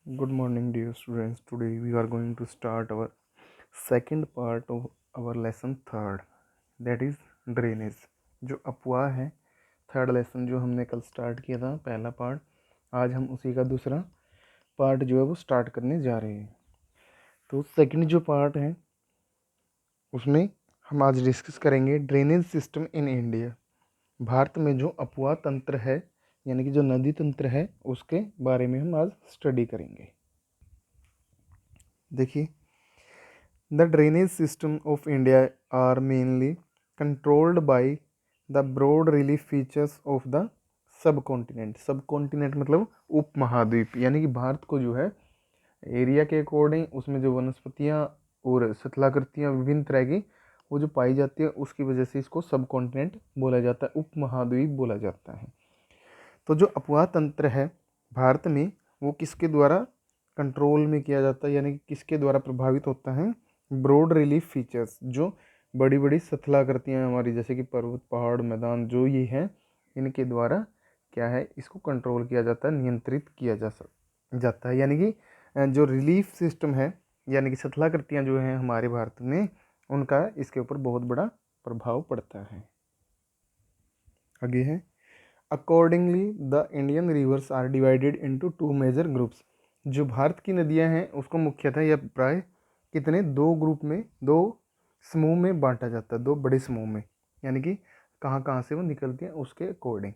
Good morning, dear students. Today we are going to start our second part of our lesson third, that is drainage. जो अपवाह है, third lesson जो हमने कल start किया था, पहला पार्ट, आज हम उसी का दूसरा पार्ट जो है वो स्टार्ट करने जा रहे हैं। तो सेकंड जो पार्ट है उसमें हम आज डिस्कस करेंगे drainage system in India. Bharat में जो अपवाह तंत्र है यानी कि जो नदी तंत्र है उसके बारे में हम आज स्टडी करेंगे। देखिए, the drainage system of India are mainly controlled by the broad relief features of the subcontinent. Subcontinent मतलब उपमहाद्वीप, यानी कि भारत को जो है एरिया के अकॉर्डिंग उसमें जो वनस्पतियाँ और शिथिलाकृतियाँ विभिन्न तरह की वो जो पाई जाती है उसकी वजह से इसको सबकॉन्टिनेंट बोला जाता है, उपमहाद्वीप बोला जाता है। तो जो अपवाह तंत्र है भारत में वो किसके द्वारा कंट्रोल में किया जाता है, यानी कि किसके द्वारा प्रभावित होता है? ब्रॉड रिलीफ फीचर्स, जो बड़ी बड़ी शिथिलाकृतियाँ हमारी जैसे कि पर्वत, पहाड़, मैदान जो ये हैं, इनके द्वारा क्या है इसको कंट्रोल किया जाता है, नियंत्रित किया जाता है। यानी कि जो रिलीफ सिस्टम है यानी कि शिथिलाकृतियाँ जो हैं हमारे भारत में, उनका इसके ऊपर बहुत बड़ा प्रभाव पड़ता है। आगे है, accordingly the Indian rivers are divided into two major groups. जो भारत की नदियां हैं उसको मुख्यतः या प्राय कितने दो ग्रुप में, दो समूह में बांटा जाता है, दो बड़े समूह में, यानी कि कहाँ कहाँ से वो निकलती हैं उसके अकॉर्डिंग।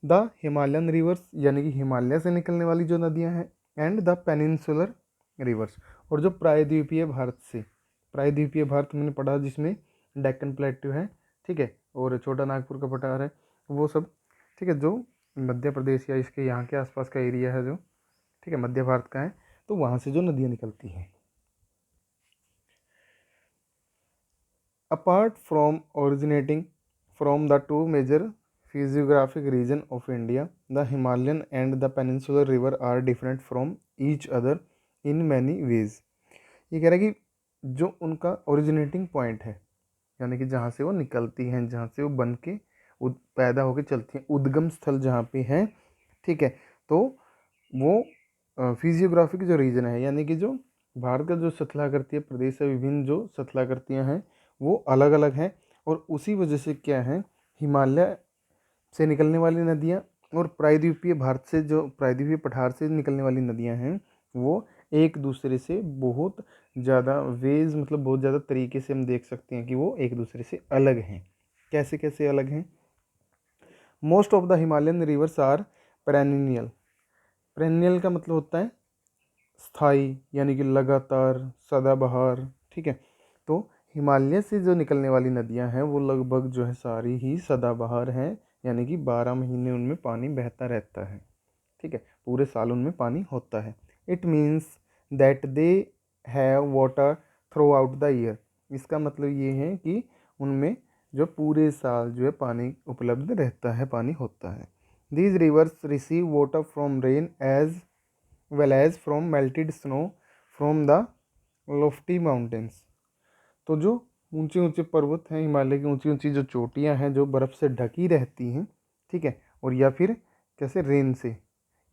द हिमालयन रिवर्स यानी कि हिमालय से निकलने वाली जो नदियां हैं, एंड द पेनिनसुलर रिवर्स, और जो प्रायद्वीपीय भारत से, प्रायद्वीपीय भारत मैंने पढ़ा जिसमें डेक्कन प्लेट्यू है, ठीक है, और छोटा नागपुर का पठार है, वो सब, ठीक है, जो मध्य प्रदेश या इसके यहाँ के आसपास का एरिया है जो, ठीक है, मध्य भारत का है, तो वहाँ से जो नदियाँ निकलती हैं। Apart from originating from the two major physiographic region of India, the Himalayan and the peninsular river are different from each other in many ways. ये कह रहा है कि जो उनका ओरिजिनेटिंग पॉइंट है यानी कि जहाँ से वो निकलती हैं, जहाँ से वो बन के पैदा होकर चलती हैं, उद्गम स्थल जहाँ पे है, ठीक है, तो वो फिजियोग्राफिक जो रीजन है यानी कि जो भारत का जो शिथिलाकृतिय प्रदेश है, विभिन्न जो शिथिलाकृतियाँ हैं वो अलग अलग हैं, और उसी वजह से क्या है, हिमालय से निकलने वाली नदियाँ और प्रायद्वीपीय भारत से जो प्रायद्वीपीय पठार से निकलने वाली नदियाँ हैं वो एक दूसरे से बहुत ज़्यादा वेज मतलब बहुत ज़्यादा तरीके से हम देख सकते हैं कि वो एक दूसरे से अलग हैं। कैसे कैसे अलग हैं? Most of the Himalayan rivers are perennial. Perennial का मतलब होता है स्थाई, यानी कि लगातार, सदाबहार, ठीक है। तो हिमालय से जो निकलने वाली नदियां हैं वो लगभग जो है सारी ही सदाबहार हैं, यानी कि 12 महीने उनमें पानी बहता रहता है, ठीक है, पूरे साल उनमें पानी होता है। It means that they have water through out the year. इसका मतलब ये है कि उनमें जो पूरे साल जो है पानी उपलब्ध रहता है, पानी होता है। These rivers receive water from rain as well as from melted snow from the lofty mountains. तो जो ऊंचे ऊंचे पर्वत हैं, हिमालय की ऊंची ऊंची जो चोटियां हैं जो बर्फ़ से ढकी रहती हैं, ठीक है, और या फिर कैसे रेन से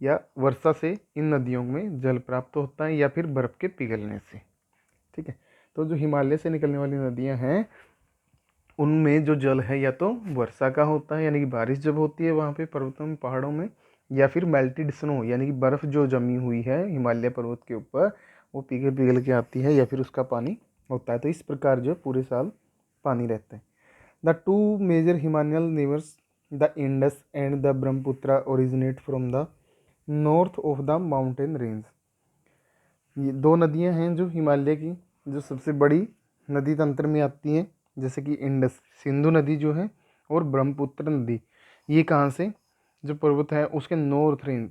या वर्षा से इन नदियों में जल प्राप्त होता है या फिर बर्फ़ के पिघलने से, ठीक है। तो जो हिमालय से निकलने वाली नदियां हैं उनमें जो जल है या तो वर्षा का होता है यानी कि बारिश जब होती है वहाँ पे पर्वतों में, पहाड़ों में, या फिर मेल्टेड स्नो यानी कि बर्फ़ जो जमी हुई है हिमालय पर्वत के ऊपर वो पिघल पिघल के आती है या फिर उसका पानी होता है। तो इस प्रकार जो पूरे साल पानी रहता है। The two major Himalayan rivers the Indus and the Brahmaputra originate from the north of the mountain range. ये दो नदियां हैं जो हिमालय की जो सबसे बड़ी नदी तंत्र में आती हैं, जैसे कि इंडस सिंधु नदी जो है और ब्रह्मपुत्र नदी, ये कहाँ से जो पर्वत है उसके नॉर्थ रेंज,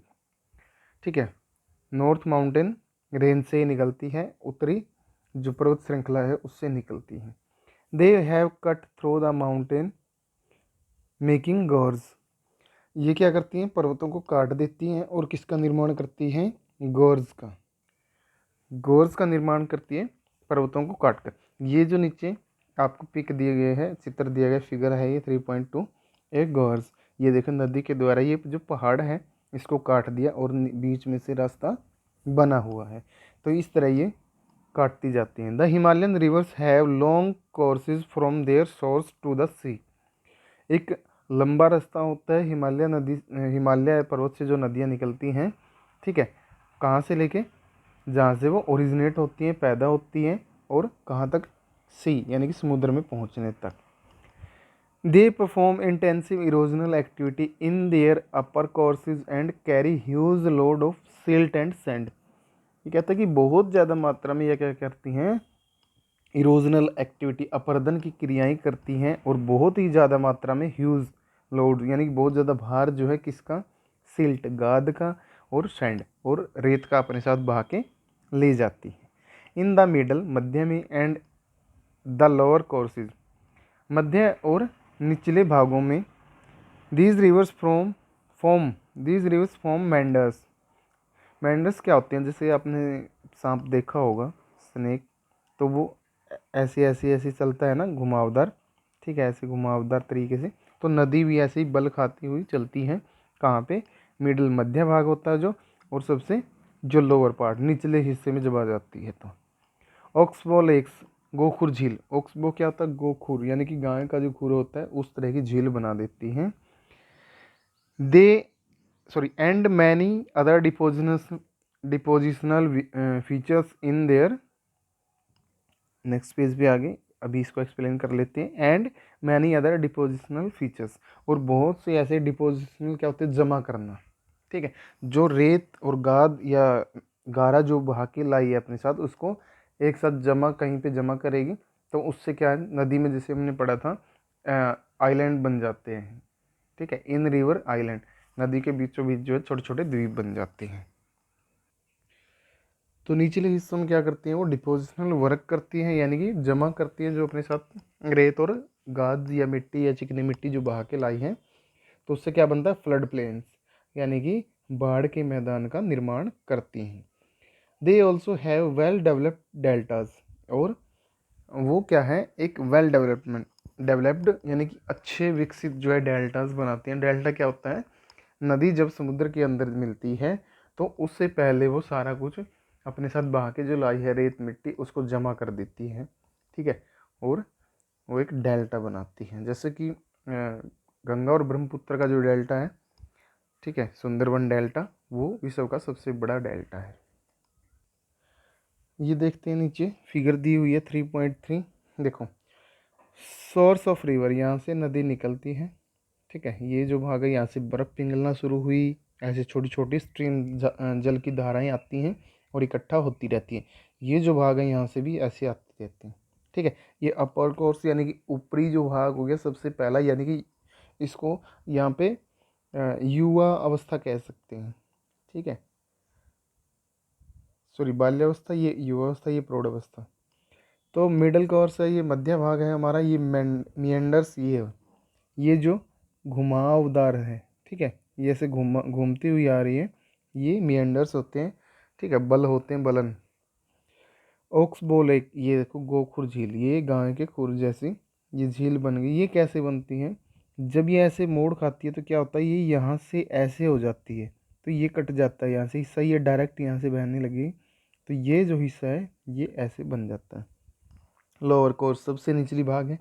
ठीक है, नॉर्थ माउंटेन रेंज से निकलती है, उत्तरी जो पर्वत श्रृंखला है उससे निकलती है। They have cut through the mountain making gorge. ये क्या करती हैं, पर्वतों को काट देती हैं और किसका निर्माण करती हैं, गॉर्ज का, गोर्स का निर्माण करती है पर्वतों को काटकर। ये जो नीचे आपको पिक दिए गए हैं, चित्र दिया गया, फिगर है ये 3.2, एक गोर्स, ये देखो नदी के द्वारा ये जो पहाड़ है इसको काट दिया और बीच में से रास्ता बना हुआ है। तो इस तरह ये काटती जाती हैं। The Himalayan rivers have long courses from their source to the sea. एक लंबा रास्ता होता है हिमालय पर्वत से जो नदियाँ निकलती हैं, ठीक है, कहाँ से लेके, जहाँ से वो ओरिजिनेट होती हैं, पैदा होती हैं, और कहाँ तक, सी यानी कि समुद्र में पहुँचने तक। They perform intensive erosional activity in their upper courses and carry huge load of silt and sand. ये कहता है कि बहुत ज़्यादा मात्रा में यह क्या करती हैं, इरोजनल एक्टिविटी, अपरदन की क्रियाएं करती हैं, और बहुत ही ज़्यादा मात्रा में ह्यूज लोड यानी कि बहुत ज़्यादा भार जो है किसका, सिल्ट गाद का, और सैंड और रेत का अपने साथ बहा के ले जाती है। इन द मिडल मध्य में एंड द लोअर कोर्सेज, मध्य और निचले भागों में, these rivers form meanders. Meanders क्या होते हैं, जैसे आपने सांप देखा होगा, स्नेक, तो वो ऐसे चलता है ना, घुमावदार, ठीक है, ऐसे घुमावदार तरीके से। तो नदी भी ऐसे ही बल खाती हुई चलती है, कहाँ पे, मिडिल मध्य भाग होता है जो, और सबसे जो लोअर पार्ट निचले हिस्से में जब आ जाती है। तो ऑक्सबो लेक्स, गोखुर झील, ऑक्सबो क्या होता है, गोखुर यानी कि गाय का जो खुर होता है, उस तरह की झील बना देती हैं। They and many other depositional features in there, next page पे आगे, अभी इसको एक्सप्लेन कर लेते हैं। And many other depositional features, और बहुत से ऐसे डिपोजिशनल क्या होते हैं, जमा करना, ठीक है, जो रेत और गाद या गारा जो बहा के लाई है अपने साथ, उसको एक साथ जमा कहीं पे जमा करेगी, तो उससे क्या है, नदी में जैसे हमने पढ़ा था, आइलैंड बन जाते हैं, ठीक है, इन रिवर आइलैंड, नदी के बीचों बीच जो है छोटे छोटे द्वीप बन जाते हैं। तो निचले हिस्सों में क्या करती हैं, वो डिपोजिशनल वर्क करती हैं, यानी कि जमा करती हैं जो अपने साथ रेत और गाद या मिट्टी या चिकनी मिट्टी जो बहा के लाई है। तो उससे क्या बनता है, फ्लड प्लेन्स, यानी कि बाढ़ के मैदान का निर्माण करती हैं। They also have well developed deltas, और वो क्या है, एक वेल डेवलप्ड यानी कि अच्छे विकसित जो है डेल्टाज बनाती हैं। डेल्टा क्या होता है, नदी जब समुद्र के अंदर मिलती है, तो उससे पहले वो सारा कुछ अपने साथ बहा के जो लाई है रेत मिट्टी, उसको जमा कर देती है, ठीक है, और वो एक डेल्टा बनाती है। जैसे कि गंगा और ब्रह्मपुत्र का जो डेल्टा है, ठीक है, सुंदरबन डेल्टा, वो विश्व का सबसे बड़ा डेल्टा है। ये देखते हैं, नीचे फिगर दी हुई है 3.3, देखो, सोर्स ऑफ रिवर, यहाँ से नदी निकलती है, ठीक है, ये जो भाग है यहाँ से बर्फ़ पिघलना शुरू हुई, ऐसे छोटी छोटी स्ट्रीम जल की धाराएं आती हैं और इकट्ठा होती रहती हैं। ये जो भाग है यहाँ से भी ऐसे आती रहती हैं, ठीक है। ये अपर कोर्स यानी कि ऊपरी जो भाग हो गया सबसे पहला, यानी कि इसको यहाँ पे युवा अवस्था कह सकते हैं, ठीक है, सॉरी बाल्यावस्था, ये युवावस्था, ये प्रौढ़ अवस्था। तो मिडल कोर्स है, ये मध्य भाग है हमारा, ये मिएंडर्स, ये जो घुमावदार है, ठीक है, ये ऐसे घूमती हुई आ रही है, ये मिएंडर्स होते हैं, ठीक है, बल होते हैं, बलन। ओक्सबो लेक, ये देखो गोखुर झील, ये गाय के खुर जैसी ये झील बन गई। ये कैसे बनती है, जब ये ऐसे मोड़ खाती है तो क्या होता है, ये यहाँ से ऐसे हो जाती है, तो ये कट जाता है यहाँ से हिस्सा, ये डायरेक्ट यहाँ से बहने लगी, तो ये जो हिस्सा है ये ऐसे बन जाता है। लोअर कोर्स सबसे निचली भाग है,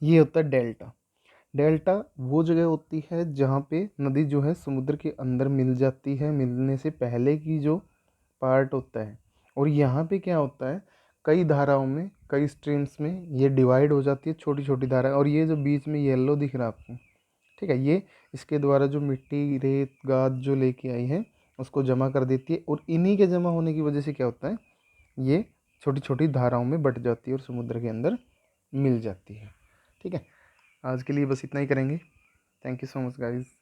ये होता है डेल्टा। डेल्टा वो जगह होती है जहाँ पे नदी जो है समुद्र के अंदर मिल जाती है, मिलने से पहले की जो पार्ट होता है, और यहाँ पे क्या होता है, कई धाराओं में, कई स्ट्रीम्स में ये डिवाइड हो जाती है, छोटी छोटी धाराएं, और ये जो बीच में येलो दिख रहा है आपको, ठीक है, ये इसके द्वारा जो मिट्टी रेत गाद जो लेके आई है उसको जमा कर देती है, और इन्हीं के जमा होने की वजह से क्या होता है, ये छोटी छोटी धाराओं में बट जाती है और समुद्र के अंदर मिल जाती है, ठीक है। आज के लिए बस इतना ही करेंगे। Thank you so much guys.